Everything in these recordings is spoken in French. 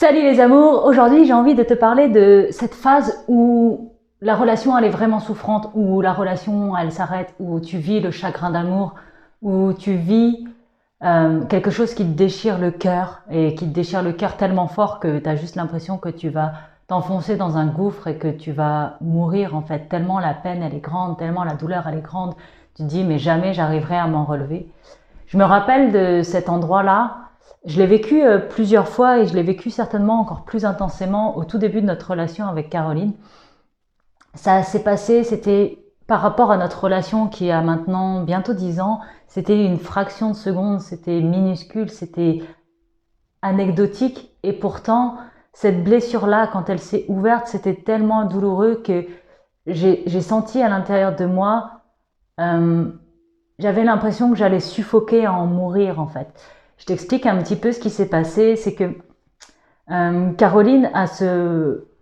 Salut les amours, aujourd'hui j'ai envie de te parler de cette phase où la relation elle est vraiment souffrante, où la relation elle s'arrête, où tu vis le chagrin d'amour, où tu vis quelque chose qui te déchire le cœur et qui te déchire le cœur tellement fort que tu as juste l'impression que tu vas t'enfoncer dans un gouffre et que tu vas mourir en fait, tellement la peine elle est grande, tellement la douleur elle est grande, tu te dis mais jamais j'arriverai à m'en relever. Je me rappelle de cet endroit-là. Je l'ai vécu plusieurs fois et je l'ai vécu certainement encore plus intensément au tout début de notre relation avec Caroline. Ça s'est passé, c'était par rapport à notre relation qui a maintenant bientôt 10 ans, c'était une fraction de seconde, c'était minuscule, c'était anecdotique et pourtant cette blessure-là, quand elle s'est ouverte, c'était tellement douloureux que j'ai senti à l'intérieur de moi euh, j'avais l'impression que j'allais suffoquer à en mourir en fait. Je t'explique un petit peu ce qui s'est passé, c'est que Caroline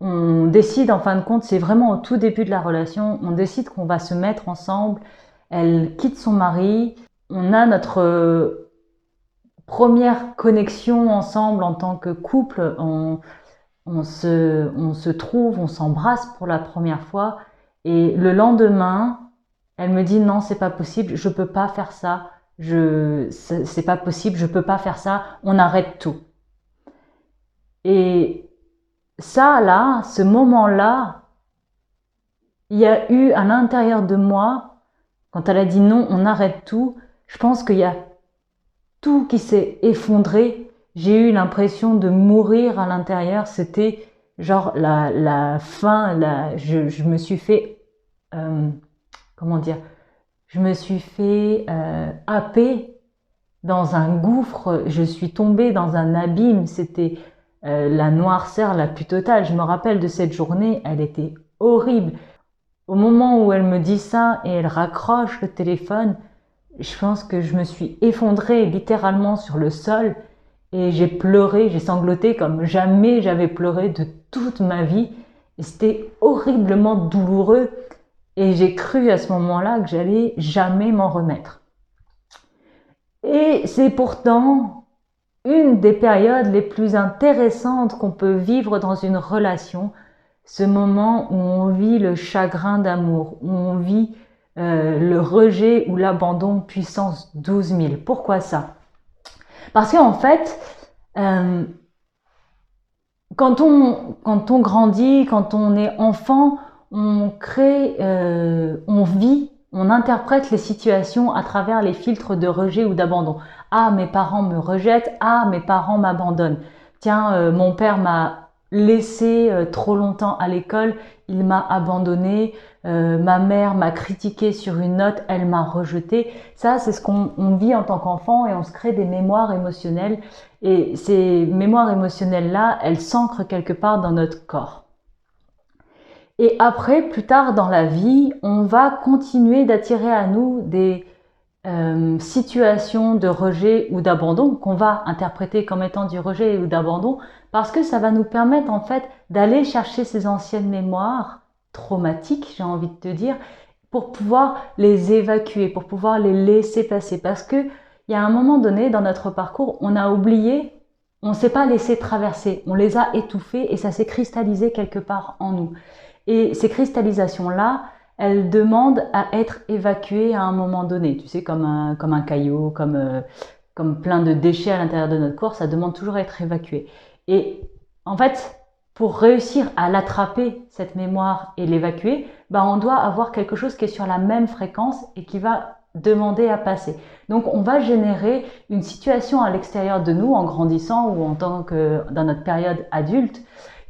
on décide en fin de compte, c'est vraiment au tout début de la relation, on décide qu'on va se mettre ensemble, elle quitte son mari, on a notre première connexion ensemble en tant que couple, on se trouve, on s'embrasse pour la première fois et le lendemain, elle me dit non, c'est pas possible, je peux pas faire ça, c'est pas possible, je peux pas faire ça, on arrête tout. Et ça là, ce moment-là, il y a eu à l'intérieur de moi, quand elle a dit non, on arrête tout, je pense qu'il y a tout qui s'est effondré. J'ai eu l'impression de mourir à l'intérieur. C'était genre la fin. Je me suis fait, comment dire, je me suis fait happer dans un gouffre. Je suis tombée dans un abîme. C'était la noirceur la plus totale. Je me rappelle de cette journée. Elle était horrible. Au moment où elle me dit ça et elle raccroche le téléphone, je pense que je me suis effondrée littéralement sur le sol et j'ai pleuré, j'ai sangloté comme jamais j'avais pleuré de toute ma vie. Et c'était horriblement douloureux et j'ai cru à ce moment-là que j'allais jamais m'en remettre. Et c'est pourtant une des périodes les plus intéressantes qu'on peut vivre dans une relation, ce moment où on vit le chagrin d'amour, où on vit le rejet ou l'abandon puissance 12 000. Pourquoi ça? Parce qu'en fait, euh, quand on grandit, quand on est enfant, on crée, on vit, on interprète les situations à travers les filtres de rejet ou d'abandon. Ah, mes parents me rejettent. Ah, mes parents m'abandonnent. Tiens, mon père m'a laissé trop longtemps à l'école, il m'a abandonné. Ma mère m'a critiqué sur une note, elle m'a rejeté. Ça, c'est ce qu'on vit en tant qu'enfant et on se crée des mémoires émotionnelles. Et ces mémoires émotionnelles-là, elles s'ancrent quelque part dans notre corps. Et après, plus tard dans la vie, on va continuer d'attirer à nous des situations de rejet ou d'abandon qu'on va interpréter comme étant du rejet ou d'abandon parce que ça va nous permettre en fait d'aller chercher ces anciennes mémoires traumatiques, j'ai envie de te dire, pour pouvoir les évacuer, pour pouvoir les laisser passer. Parce que il y a un moment donné dans notre parcours, on a oublié, on ne s'est pas laissé traverser, on les a étouffés et ça s'est cristallisé quelque part en nous. Et ces cristallisations-là, elles demandent à être évacuées à un moment donné. Tu sais, comme un caillou, comme plein de déchets à l'intérieur de notre corps, ça demande toujours à être évacué. Et en fait, pour réussir à l'attraper, cette mémoire, et l'évacuer, bah, on doit avoir quelque chose qui est sur la même fréquence et qui va demander à passer. Donc, on va générer une situation à l'extérieur de nous en grandissant ou en tant que dans notre période adulte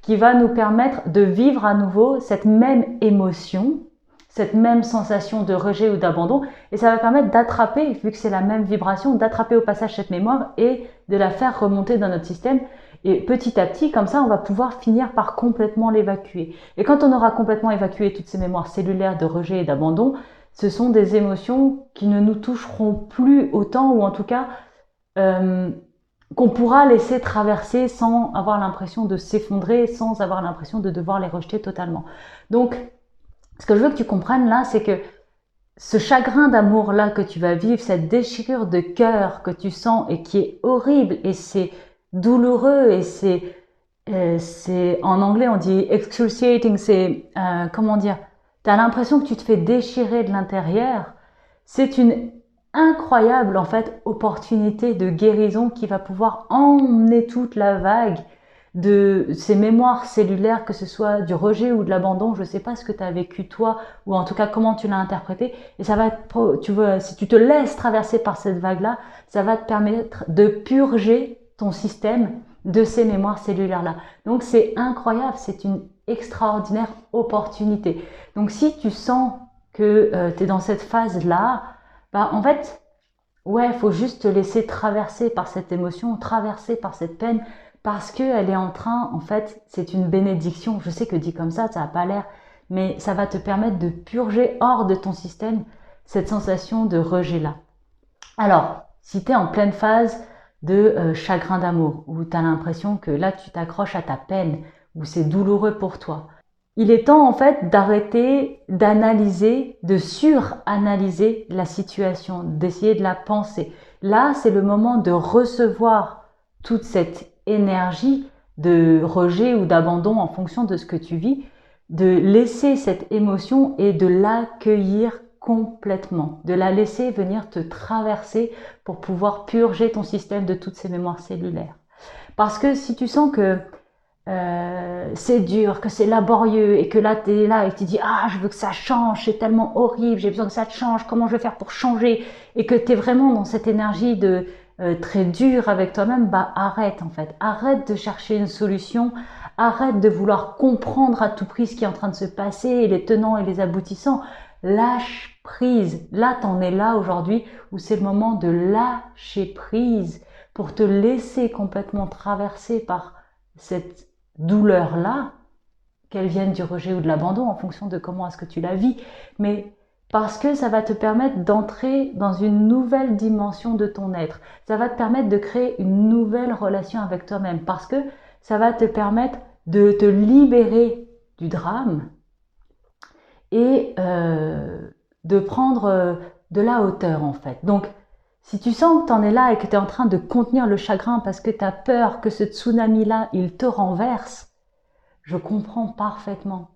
qui va nous permettre de vivre à nouveau cette même émotion, cette même sensation de rejet ou d'abandon, et ça va permettre d'attraper, vu que c'est la même vibration, d'attraper au passage cette mémoire et de la faire remonter dans notre système. Et petit à petit, comme ça, on va pouvoir finir par complètement l'évacuer. Et quand on aura complètement évacué toutes ces mémoires cellulaires de rejet et d'abandon, ce sont des émotions qui ne nous toucheront plus autant, ou en tout cas, qu'on pourra laisser traverser sans avoir l'impression de s'effondrer, sans avoir l'impression de devoir les rejeter totalement. Donc, ce que je veux que tu comprennes là, c'est que ce chagrin d'amour là que tu vas vivre, cette déchirure de cœur que tu sens et qui est horrible et c'est douloureux et en anglais on dit excruciating, c'est comment dire, t'as l'impression que tu te fais déchirer de l'intérieur. C'est une incroyable en fait opportunité de guérison qui va pouvoir emmener toute la vague de ces mémoires cellulaires, que ce soit du rejet ou de l'abandon. Je sais pas ce que tu as vécu toi, ou en tout cas comment tu l'as interprété, et ça va être, tu veux, si tu te laisses traverser par cette vague là, ça va te permettre de purger ton système de ces mémoires cellulaires là. Donc c'est incroyable, c'est une extraordinaire opportunité. Donc si tu sens que tu es dans cette phase là, bah en fait ouais, il faut juste te laisser traverser par cette émotion, traverser par cette peine, parce qu'elle est en train, en fait, c'est une bénédiction. Je sais que dit comme ça n'a pas l'air, mais ça va te permettre de purger hors de ton système cette sensation de rejet-là. Alors, si tu es en pleine phase de chagrin d'amour, où tu as l'impression que là, tu t'accroches à ta peine, où c'est douloureux pour toi, il est temps en fait d'arrêter d'analyser, de suranalyser la situation, d'essayer de la penser. Là, c'est le moment de recevoir toute cette énergie de rejet ou d'abandon en fonction de ce que tu vis, de laisser cette émotion et de l'accueillir complètement, de la laisser venir te traverser pour pouvoir purger ton système de toutes ces mémoires cellulaires. Parce que si tu sens que c'est dur, que c'est laborieux et que là tu es là et tu dis ah je veux que ça change, c'est tellement horrible, j'ai besoin que ça change, comment je vais faire pour changer, et que tu es vraiment dans cette énergie de très dure avec toi-même, bah arrête en fait, arrête de chercher une solution, arrête de vouloir comprendre à tout prix ce qui est en train de se passer et les tenants et les aboutissants, lâche prise. Là t'en es là aujourd'hui où c'est le moment de lâcher prise pour te laisser complètement traverser par cette douleur-là, qu'elle vienne du rejet ou de l'abandon en fonction de comment est-ce que tu la vis, mais parce que ça va te permettre d'entrer dans une nouvelle dimension de ton être. Ça va te permettre de créer une nouvelle relation avec toi-même, parce que ça va te permettre de te libérer du drame et de prendre de la hauteur en fait. Donc, si tu sens que tu en es là et que tu es en train de contenir le chagrin parce que tu as peur que ce tsunami-là, il te renverse, je comprends parfaitement.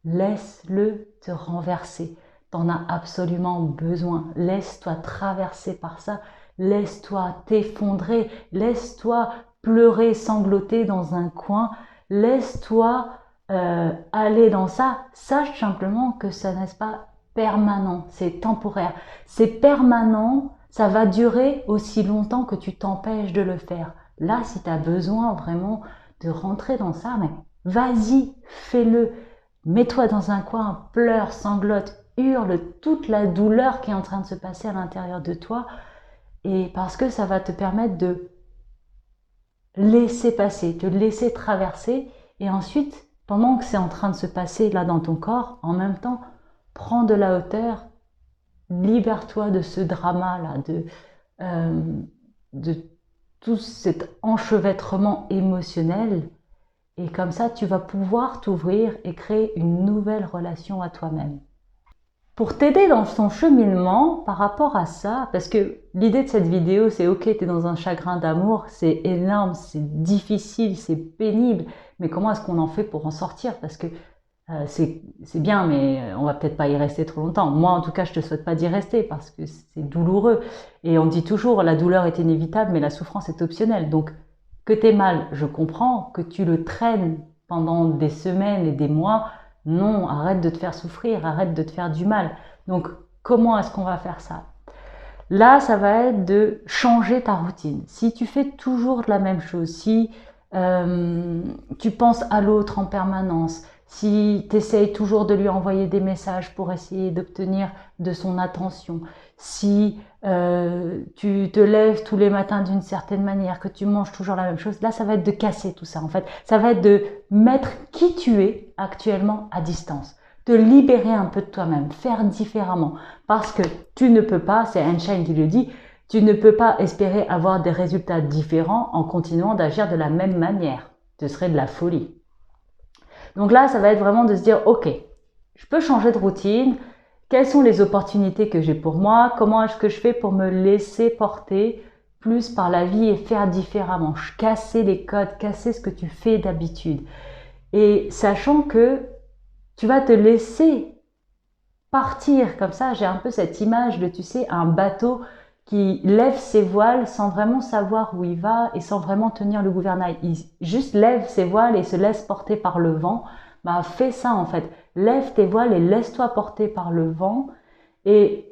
Laisse-le te renverser. Tu en as absolument besoin. Laisse-toi traverser par ça. Laisse-toi t'effondrer. Laisse-toi pleurer, sangloter dans un coin. Laisse-toi aller dans ça. Sache simplement que ça n'est pas permanent. C'est temporaire. C'est permanent. Ça va durer aussi longtemps que tu t'empêches de le faire. Là, si tu as besoin vraiment de rentrer dans ça, mais vas-y, fais-le. Mets-toi dans un coin, pleure, sanglote, hurle toute la douleur qui est en train de se passer à l'intérieur de toi, et parce que ça va te permettre de laisser passer, te laisser traverser, et ensuite, pendant que c'est en train de se passer là dans ton corps, en même temps, prends de la hauteur, libère-toi de ce drama-là, de tout cet enchevêtrement émotionnel, et comme ça, tu vas pouvoir t'ouvrir et créer une nouvelle relation à toi-même. Pour t'aider dans ton cheminement par rapport à ça, parce que l'idée de cette vidéo, c'est ok, tu es dans un chagrin d'amour, c'est énorme, c'est difficile, c'est pénible, mais comment est-ce qu'on en fait pour en sortir? Parce que c'est bien, mais on va peut-être pas y rester trop longtemps. Moi, en tout cas, je te souhaite pas d'y rester parce que c'est douloureux. Et on dit toujours, la douleur est inévitable, mais la souffrance est optionnelle. Donc, que t'es mal, je comprends. Que tu le traînes pendant des semaines et des mois, non, arrête de te faire souffrir, arrête de te faire du mal. Donc, comment est-ce qu'on va faire ça? Là, ça va être de changer ta routine. Si tu fais toujours la même chose, si tu penses à l'autre en permanence, si tu essayes toujours de lui envoyer des messages pour essayer d'obtenir de son attention, si tu te lèves tous les matins d'une certaine manière, que tu manges toujours la même chose, là ça va être de casser tout ça en fait. Ça va être de mettre qui tu es actuellement à distance, te libérer un peu de toi-même, faire différemment, parce que tu ne peux pas, c'est Einstein qui le dit, tu ne peux pas espérer avoir des résultats différents en continuant d'agir de la même manière. Ce serait de la folie. Donc là, ça va être vraiment de se dire, ok, je peux changer de routine. Quelles sont les opportunités que j'ai pour moi? Comment est-ce que je fais pour me laisser porter plus par la vie et faire différemment, casser les codes, casser ce que tu fais d'habitude. Et sachant que tu vas te laisser partir comme ça, j'ai un peu cette image de, tu sais, un bateau qui lève ses voiles sans vraiment savoir où il va et sans vraiment tenir le gouvernail. Il juste lève ses voiles et se laisse porter par le vent. Bah, fais ça en fait. Lève tes voiles et laisse-toi porter par le vent. Et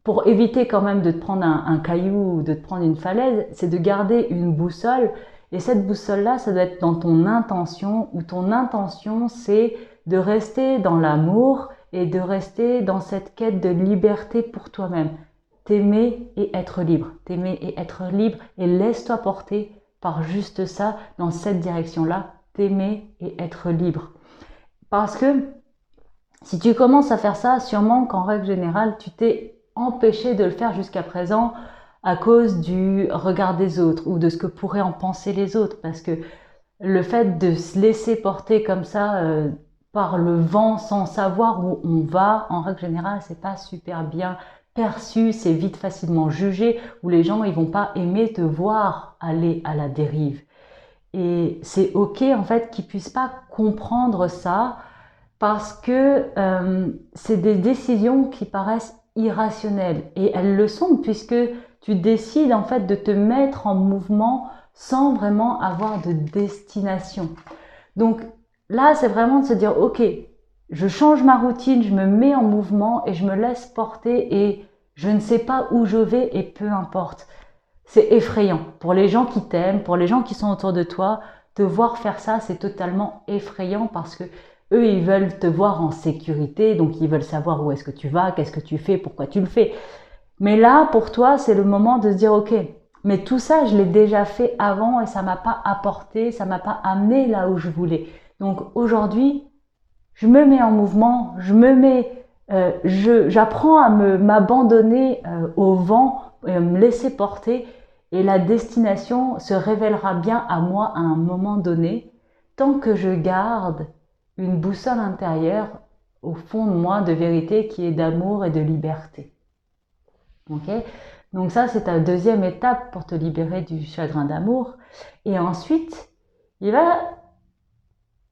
pour éviter quand même de te prendre un caillou ou de te prendre une falaise, c'est de garder une boussole. Et cette boussole-là, ça doit être dans ton intention, où ton intention, c'est de rester dans l'amour et de rester dans cette quête de liberté pour toi-même. T'aimer et être libre. T'aimer et être libre et laisse-toi porter par juste ça, dans cette direction-là. T'aimer et être libre. Parce que si tu commences à faire ça, sûrement qu'en règle générale, tu t'es empêché de le faire jusqu'à présent à cause du regard des autres ou de ce que pourraient en penser les autres. Parce que le fait de se laisser porter comme ça par le vent sans savoir où on va, en règle générale, c'est pas super bien perçu, c'est vite facilement jugé, où les gens ils vont pas aimer te voir aller à la dérive. Et c'est ok en fait qu'ils puissent pas comprendre ça parce que c'est des décisions qui paraissent irrationnelles et elles le sont puisque tu décides en fait de te mettre en mouvement sans vraiment avoir de destination. Donc là, c'est vraiment de se dire, ok, je change ma routine, je me mets en mouvement et je me laisse porter et je ne sais pas où je vais et peu importe. C'est effrayant. Pour les gens qui t'aiment, pour les gens qui sont autour de toi, te voir faire ça, c'est totalement effrayant parce que eux, ils veulent te voir en sécurité, donc ils veulent savoir où est-ce que tu vas, qu'est-ce que tu fais, pourquoi tu le fais. Mais là, pour toi, c'est le moment de se dire, ok, mais tout ça, je l'ai déjà fait avant et ça m'a pas apporté, ça m'a pas amené là où je voulais. Donc aujourd'hui, je me mets en mouvement, j'apprends à m'abandonner au vent et à me laisser porter et la destination se révélera bien à moi à un moment donné, tant que je garde une boussole intérieure au fond de moi de vérité qui est d'amour et de liberté. Ok? Donc ça, c'est ta deuxième étape pour te libérer du chagrin d'amour. Et ensuite, il va,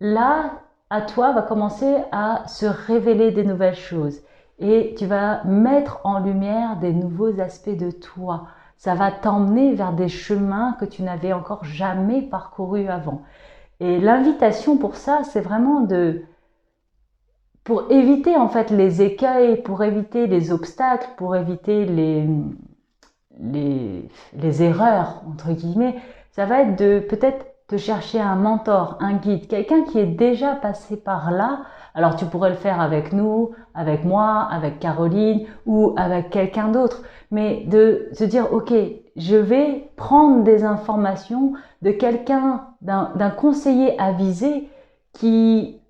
là, à toi, va commencer à se révéler des nouvelles choses. Et tu vas mettre en lumière des nouveaux aspects de toi. Ça va t'emmener vers des chemins que tu n'avais encore jamais parcourus avant. Et l'invitation pour ça, c'est vraiment pour éviter en fait les écueils, pour éviter les obstacles, pour éviter les erreurs, entre guillemets, ça va être de peut-être te chercher un mentor, un guide, quelqu'un qui est déjà passé par là. Alors tu pourrais le faire avec nous, avec moi, avec Caroline ou avec quelqu'un d'autre, mais de se dire, ok, je vais prendre des informations de quelqu'un, d'un conseiller avisé qui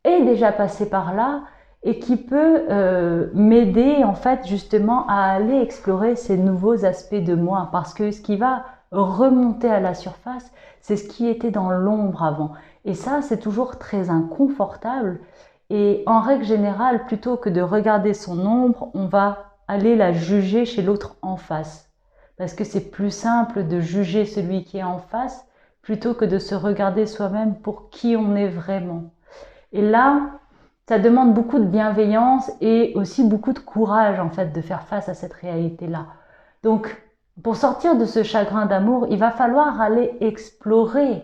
est déjà passé par là et qui peut m'aider en fait justement à aller explorer ces nouveaux aspects de moi parce que ce qui va remonter à la surface, c'est ce qui était dans l'ombre avant. Et ça, c'est toujours très inconfortable. Et en règle générale, plutôt que de regarder son ombre, on va aller la juger chez l'autre en face. Parce que c'est plus simple de juger celui qui est en face plutôt que de se regarder soi-même pour qui on est vraiment. Et là, ça demande beaucoup de bienveillance et aussi beaucoup de courage en fait de faire face à cette réalité-là. Donc, pour sortir de ce chagrin d'amour, il va falloir aller explorer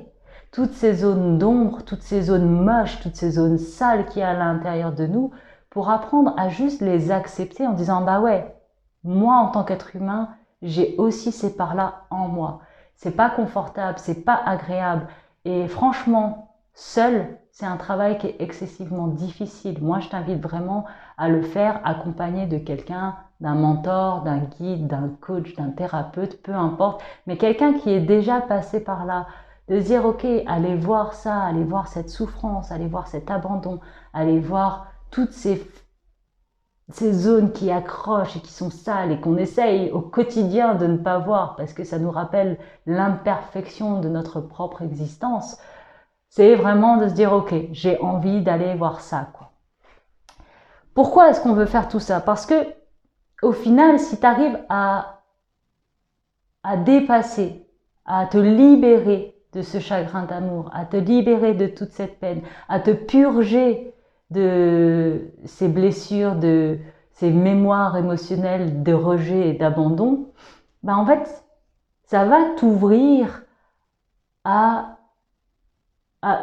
toutes ces zones d'ombre, toutes ces zones moches, toutes ces zones sales qu'il y a à l'intérieur de nous pour apprendre à juste les accepter en disant bah ouais, moi en tant qu'être humain, j'ai aussi ces parts-là en moi. C'est pas confortable, c'est pas agréable et franchement, seul, c'est un travail qui est excessivement difficile. Moi, je t'invite vraiment à le faire accompagné de quelqu'un, d'un mentor, d'un guide, d'un coach, d'un thérapeute, peu importe, mais quelqu'un qui est déjà passé par là. De dire, ok, allez voir ça, allez voir cette souffrance, allez voir cet abandon, allez voir toutes ces zones qui accrochent et qui sont sales et qu'on essaye au quotidien de ne pas voir parce que ça nous rappelle l'imperfection de notre propre existence. C'est vraiment de se dire, ok, j'ai envie d'aller voir ça, quoi. Pourquoi est-ce qu'on veut faire tout ça? Parce que, au final, si tu arrives à à dépasser, à te libérer de ce chagrin d'amour, à te libérer de toute cette peine, à te purger de ces blessures, de ces mémoires émotionnelles de rejet et d'abandon, ben en fait, ça va t'ouvrir à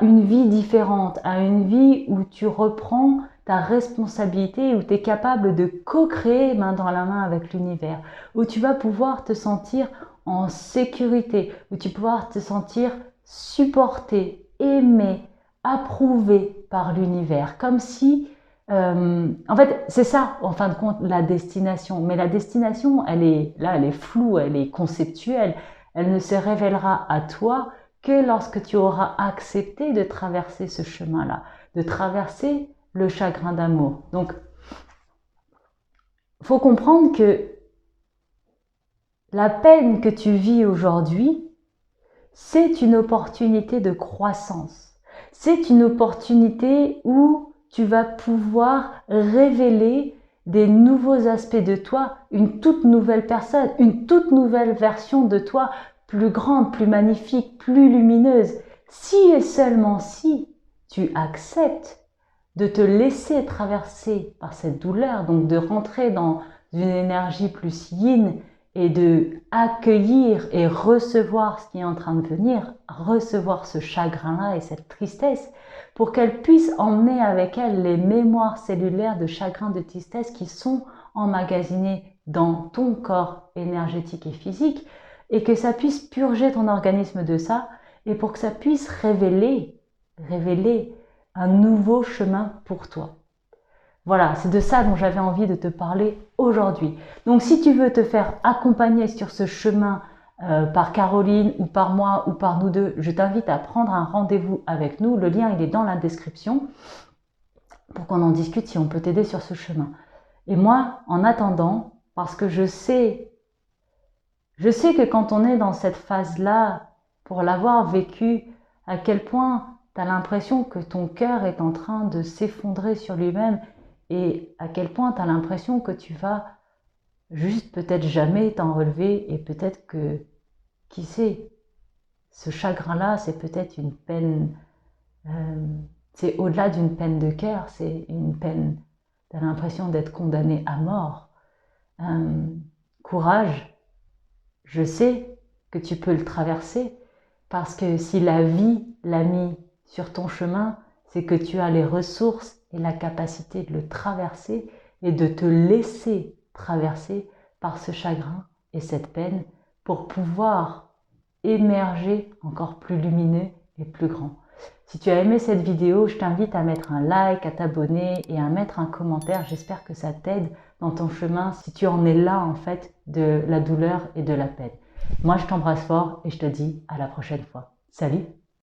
une vie différente, à une vie où tu reprends ta responsabilité, où tu es capable de co-créer main dans la main avec l'univers, où tu vas pouvoir te sentir en sécurité, où tu vas pouvoir te sentir supporté, aimé, approuvé par l'univers, comme si en fait, c'est ça, en fin de compte, la destination. Mais la destination, elle est là, elle est floue, elle est conceptuelle. Elle ne se révélera à toi que lorsque tu auras accepté de traverser ce chemin-là, de traverser le chagrin d'amour. Donc, il faut comprendre que la peine que tu vis aujourd'hui, c'est une opportunité de croissance. C'est une opportunité où tu vas pouvoir révéler des nouveaux aspects de toi, une toute nouvelle personne, une toute nouvelle version de toi, plus grande, plus magnifique, plus lumineuse. Si et seulement si tu acceptes de te laisser traverser par cette douleur, donc de rentrer dans une énergie plus yin et de accueillir et recevoir ce qui est en train de venir, recevoir ce chagrin-là et cette tristesse, pour qu'elle puisse emmener avec elle les mémoires cellulaires de chagrin, de tristesse qui sont emmagasinées dans ton corps énergétique et physique, et que ça puisse purger ton organisme de ça, et pour que ça puisse révéler un nouveau chemin pour toi. Voilà, c'est de ça dont j'avais envie de te parler aujourd'hui. Donc si tu veux te faire accompagner sur ce chemin par Caroline ou par moi ou par nous deux, je t'invite à prendre un rendez-vous avec nous. Le lien, il est dans la description pour qu'on en discute si on peut t'aider sur ce chemin. Et moi, en attendant, parce que je sais que quand on est dans cette phase-là, pour l'avoir vécu, à quel point tu as l'impression que ton cœur est en train de s'effondrer sur lui-même et à quel point tu as l'impression que tu vas juste peut-être jamais t'en relever et peut-être que, qui sait, ce chagrin-là, c'est peut-être une peine, c'est au-delà d'une peine de cœur, c'est une peine, tu as l'impression d'être condamné à mort. Courage, je sais que tu peux le traverser parce que si la vie l'a mis sur ton chemin, c'est que tu as les ressources et la capacité de le traverser et de te laisser traverser par ce chagrin et cette peine pour pouvoir émerger encore plus lumineux et plus grand. Si tu as aimé cette vidéo, je t'invite à mettre un like, à t'abonner et à mettre un commentaire. J'espère que ça t'aide dans ton chemin si tu en es là en fait de la douleur et de la peine. Moi, je t'embrasse fort et je te dis à la prochaine fois. Salut!